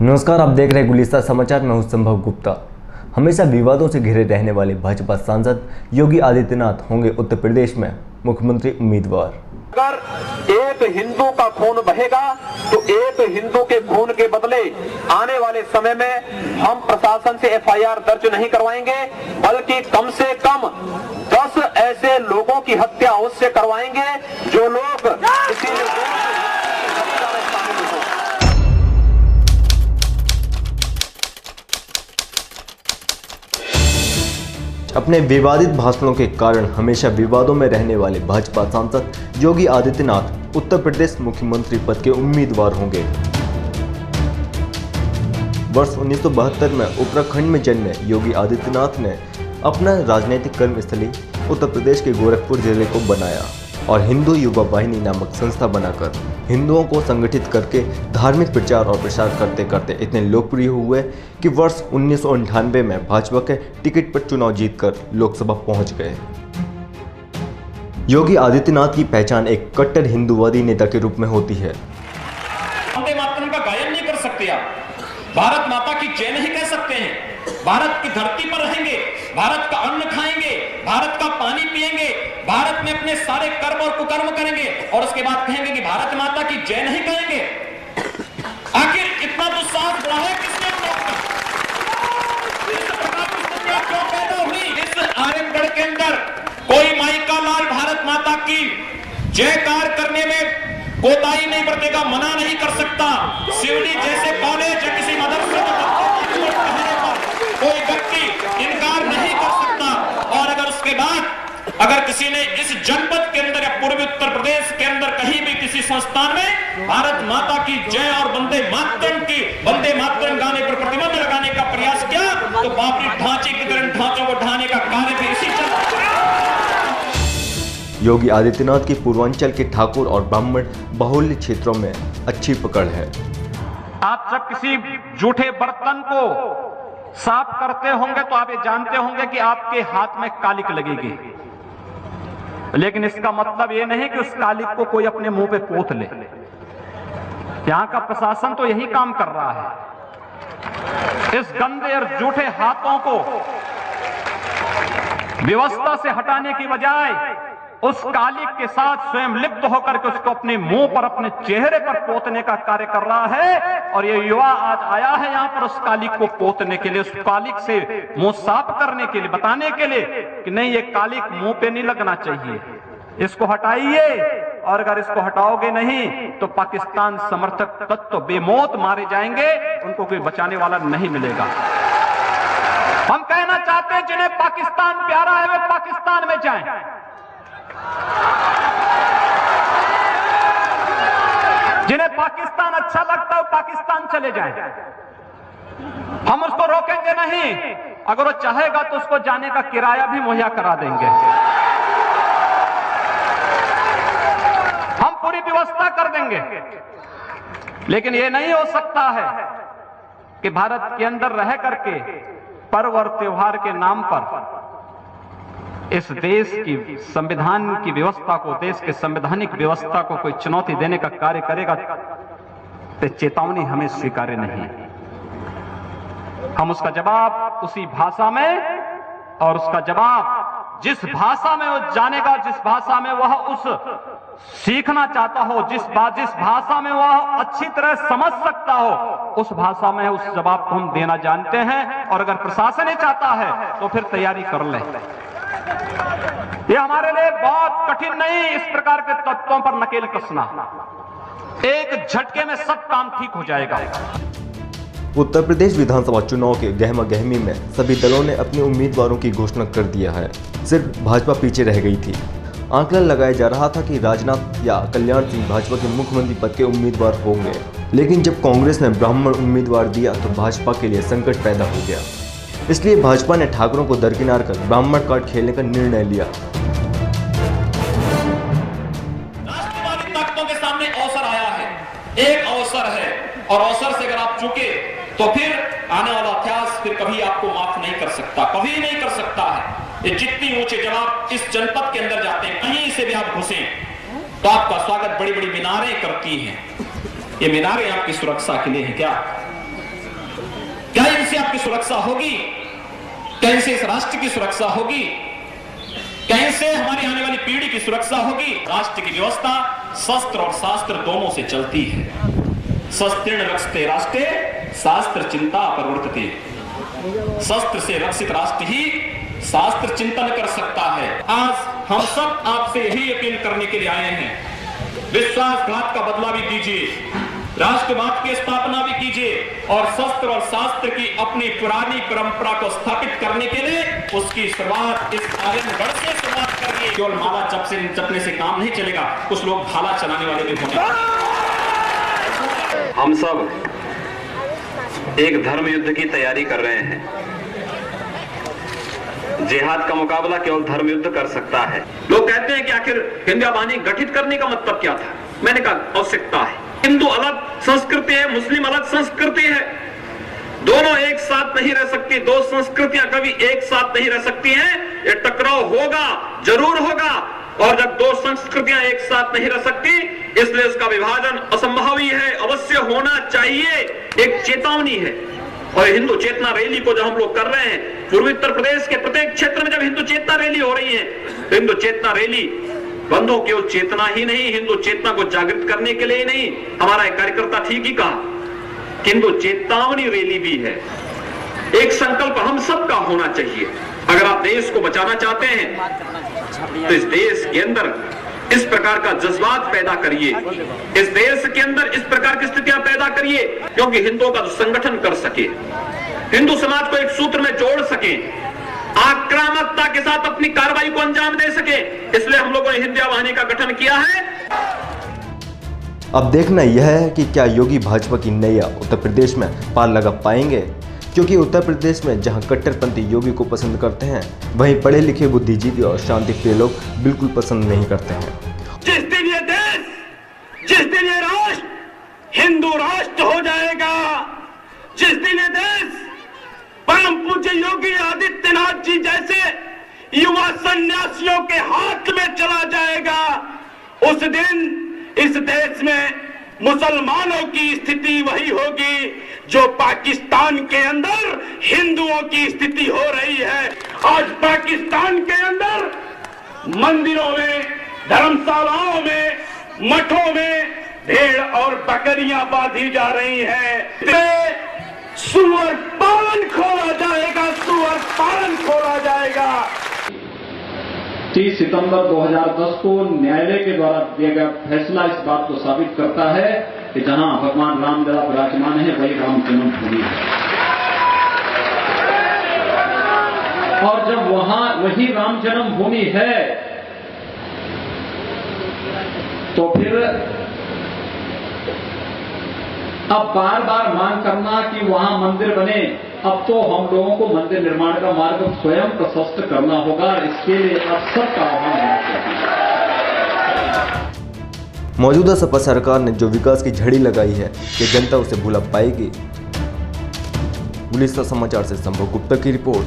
नमस्कार, आप देख रहे हैं गुलिस्तान समाचार। मैं हूं संभव गुप्ता। हमेशा विवादों से घिरे रहने वाले भाजपा सांसद योगी आदित्यनाथ होंगे उत्तर प्रदेश में मुख्यमंत्री उम्मीदवार। अगर एक हिंदू का खून बहेगा तो एक हिंदू के खून के बदले आने वाले समय में हम प्रशासन से एफआईआर दर्ज नहीं करवाएंगे, बल्कि कम से कम 10 ऐसे लोगों की हत्या उससे करवाएंगे जो लोग अपने विवादित भाषणों के कारण हमेशा विवादों में रहने वाले भाजपा सांसद योगी आदित्यनाथ उत्तर प्रदेश मुख्यमंत्री पद के उम्मीदवार होंगे। वर्ष 1972 में उत्तराखंड में जन्मे योगी आदित्यनाथ ने अपना राजनीतिक कर्मस्थली उत्तर प्रदेश के गोरखपुर जिले को बनाया और हिंदू युवा वाहिनी नामक संस्था बनाकर हिंदुओं को संगठित करके धार्मिक प्रचार और प्रसार करते करते इतने लोकप्रिय हुए कि वर्ष 1998 में भाजपा के टिकट पर चुनाव जीतकर लोकसभा पहुंच गए। योगी आदित्यनाथ की पहचान एक कट्टर हिंदूवादी नेता के रूप में होती है। वंदे मातरम का गायन नहीं कर सकते आप, भारत माता की जय नहीं कह सकते हैं, भारत की धरती पर रहेंगे, भारत का अन्न खाएंगे, भारत का पानी पिएंगे, भारत में अपने सारे कर्म और कुकर्म करेंगे और उसके बाद कहेंगे कि भारत माता की जय नहीं कहेंगे। आखिर इतना दुस्साहस बढ़ा है किसने क्यों पैदा हुई? इस आर्यगढ़ के अंदर कोई माई का लाल भारत माता की जयकार करने में कोताही नहीं बरतेगा, मना नहीं कर सकता। शिवडी जैसे कॉलेज या किसी मदरसे में कहने पर कोई व्यक्ति इनकार नहीं कर सकता। और अगर उसके बाद अगर किसी ने इस जनपद के अंदर या पूर्वी उत्तर प्रदेश के अंदर कहीं भी किसी संस्थान में भारत माता की जय और वंदे मातरम गाने पर प्रतिबंध लगाने का प्रयास किया तो बाबरी ढांचे की तरह ढांचों को ढाने का कार्य भी इसी योगी आदित्यनाथ की पूर्वांचल के ठाकुर और ब्राह्मण बाहुल्य क्षेत्रों में अच्छी पकड़ है। आप जब किसी जूठे बर्तन को साफ करते होंगे तो आप ये जानते होंगे कि आपके हाथ में कालिक लगेगी, लेकिन इसका मतलब ये नहीं कि उस कालिक को कोई अपने मुंह पे पोत ले। यहां का प्रशासन तो यही काम कर रहा है। इस गंदे और जूठे हाथों को व्यवस्था से हटाने की बजाय उस कालिक के साथ स्वयं लिप्त होकर के उसको अपने मुंह पर, अपने चेहरे पर पोतने का कार्य कर रहा है। और ये युवा आज आया है यहाँ पर उस कालिक को पोतने के लिए, उस कालिक से मुंह साफ करने के लिए, बताने के लिए कि नहीं, ये कालिक मुंह पे नहीं लगना चाहिए, इसको हटाइए। और अगर इसको हटाओगे नहीं तो पाकिस्तान समर्थक तत्व बेमौत मारे जाएंगे, उनको कोई बचाने वाला नहीं मिलेगा। हम कहना चाहते हैं जिन्हें पाकिस्तान प्यारा है वे पाकिस्तान में जाएं, जिन्हें पाकिस्तान अच्छा लगता है वो पाकिस्तान चले जाएं। हम उसको रोकेंगे नहीं, अगर वो चाहेगा तो उसको जाने का किराया भी मुहैया करा देंगे। हम पूरी व्यवस्था कर देंगे। लेकिन ये नहीं हो सकता है कि भारत के अंदर रह करके पर्व और त्योहार के नाम पर इस देश की संविधान की व्यवस्था को, देश के संवैधानिक व्यवस्था को कोई चुनौती देने का कार्य करेगा तो चेतावनी हमें स्वीकार्य नहीं। हम उसका जवाब उसी भाषा में, और उसका जवाब जिस भाषा में वो जानेगा, जिस भाषा में वह उस सीखना चाहता हो, जिस भाषा में वह अच्छी तरह समझ सकता हो, उस भाषा में उस जवाब को हम देना जानते हैं। और अगर प्रशासन ही चाहता है तो फिर तैयारी कर ले। ये हमारे लिए बहुत कठिन नहीं, इस प्रकार के तत्वों पर नकेल कसना। एक झटके में सब काम ठीक हो जाएगा। उत्तर प्रदेश विधानसभा चुनाव के गहमा गहमी में सभी दलों ने अपने उम्मीदवारों की घोषणा कर दिया है। सिर्फ भाजपा पीछे रह गई थी। आंकलन लगाया जा रहा था कि राजनाथ या कल्याण सिंह भाजपा के मुख्यमंत्री पद के उम्मीदवार होंगे, लेकिन जब कांग्रेस ने ब्राह्मण उम्मीदवार दिया तो भाजपा के लिए संकट पैदा हो गया। इसलिए भाजपा ने ठाकुरों को दरकिनार कर ब्राह्मण कार्ड खेलने का निर्णय लिया। राष्ट्रवादी ताकतों के सामने अवसर आया है, एक अवसर है, और अवसर से अगर आप चूके तो फिर आने वाला इतिहास फिर कभी आपको माफ नहीं कर सकता, कभी नहीं कर सकता है। ये जितनी ऊंचे जवाब इस जनपद के अंदर जाते हैं, कहीं से भी आप घुसे तो आपका स्वागत बड़ी बड़ी मीनारें करती हैं। ये मीनारें आपकी सुरक्षा के लिए है क्या? क्या इनसे आपकी सुरक्षा होगी? क्या इनसे इस राष्ट्र की सुरक्षा होगी? क्या इनसे हमारी आने वाली पीढ़ी की सुरक्षा होगी? राष्ट्र की व्यवस्था शस्त्र और शास्त्र दोनों से चलती है। शस्त्रेण रक्षते राष्ट्रे शास्त्र चिंता प्रवर्तते। शस्त्र से रक्षित राष्ट्र ही शास्त्र चिंतन कर सकता है। आज हम सब आपसे यही अपील करने के लिए आए हैं, विश्वासघात का बदला भी दीजिए, राष्ट्रवाद की स्थापना भी कीजिए और शस्त्र और शास्त्र की अपनी पुरानी परंपरा को स्थापित करने के लिए उसकी शुरुआत इस आर्यनगढ़ से शुरुआत करिए। केवल माला जपने से काम नहीं चलेगा, कुछ लोग भाला चलाने वाले भी होंगे। हम सब एक धर्म युद्ध की तैयारी कर रहे हैं। जिहाद का मुकाबला केवल धर्म युद्ध कर सकता है। लोग कहते हैं कि आखिर हिंदू आबादी गठित करने का मतलब क्या था? मैंने कहा आवश्यकता है। हिंदू अलग संस्कृति है, मुस्लिम अलग संस्कृति है, दोनों एक साथ नहीं रह सकती। दो संस्कृतियां कभी एक साथ नहीं रह सकती हैं। ये टकराव होगा, जरूर होगा, और जब दो संस्कृतियां एक साथ नहीं रह सकती, इसलिए उसका विभाजन असंभव ही है, अवश्य होना चाहिए। एक चेतावनी है। और हिंदू चेतना रैली को जो हम लोग कर रहे हैं, पूर्वी उत्तर प्रदेश के प्रत्येक क्षेत्र में जब हिंदू चेतना रैली हो रही है, तो हिंदू चेतना रैली बंधुओं केवल चेतना ही नहीं, हिंदू चेतना को जागृत करने के लिए ही नहीं, हमारा एक कार्यकर्ता ठीक ही कहा, हिंदू चेतावनी रैली भी है। एक संकल्प हम सबका होना चाहिए। अगर आप देश को बचाना चाहते हैं तो इस देश के अंदर इस प्रकार का जज्बात पैदा करिए, इस देश के अंदर इस प्रकार की स्थितियां पैदा करिए, क्योंकि हिंदुओं का संगठन कर सके, हिंदू समाज को एक सूत्र में जोड़ सके, आक्रामकता के साथ अपनी कार्रवाई को अंजाम दे सके। इसलिए हम लोगों ने हिंदू वाहिनी का गठन किया है। अब देखना यह है कि क्या योगी भाजपा की नैया उत्तर प्रदेश में पार लगा पाएंगे, क्योंकि उत्तर प्रदेश में जहां कट्टरपंथी योगी को पसंद करते हैं, वहीं पढ़े लिखे बुद्धिजीवी और शांतिप्रिय लोग बिल्कुल पसंद नहीं करते हैं। जिस दिन ये देश, जिस दिन ये राष्ट्र हिंदू राष्ट्र हो जाएगा, जिस दिन ये देश परम पूज्य योगी आदित्यनाथ जी जैसे युवा सन्यासियों के हाथ में चला जाएगा, उस दिन इस देश में मुसलमानों की स्थिति वही होगी जो पाकिस्तान के अंदर हिंदुओं की स्थिति हो रही है। आज पाकिस्तान के अंदर मंदिरों में, धर्मशालाओं में, मठों में भेड़ और बकरियां बांधी जा रही हैं। सुअर पालन खोला जाएगा, सुअर पालन खोला जाएगा। 30 सितंबर 2010 को न्यायालय के द्वारा दिया गया फैसला इस बात को साबित करता है कि जहां भगवान राम लला विराजमान है, वही राम जन्मभूमि है। और जब वही राम जन्मभूमि है, तो फिर अब बार बार मांग करना कि वहां मंदिर बने, अब तो हम लोगों को मंदिर निर्माण का मार्ग स्वयं प्रशस्त करना होगा। इसके लिए अब सबका आह्वान होना चाहिए। मौजूदा सपा सरकार ने जो विकास की झड़ी लगाई है, कि जनता उसे भुला पाएगी। उड़ीसा समाचार से संभव गुप्ता की रिपोर्ट।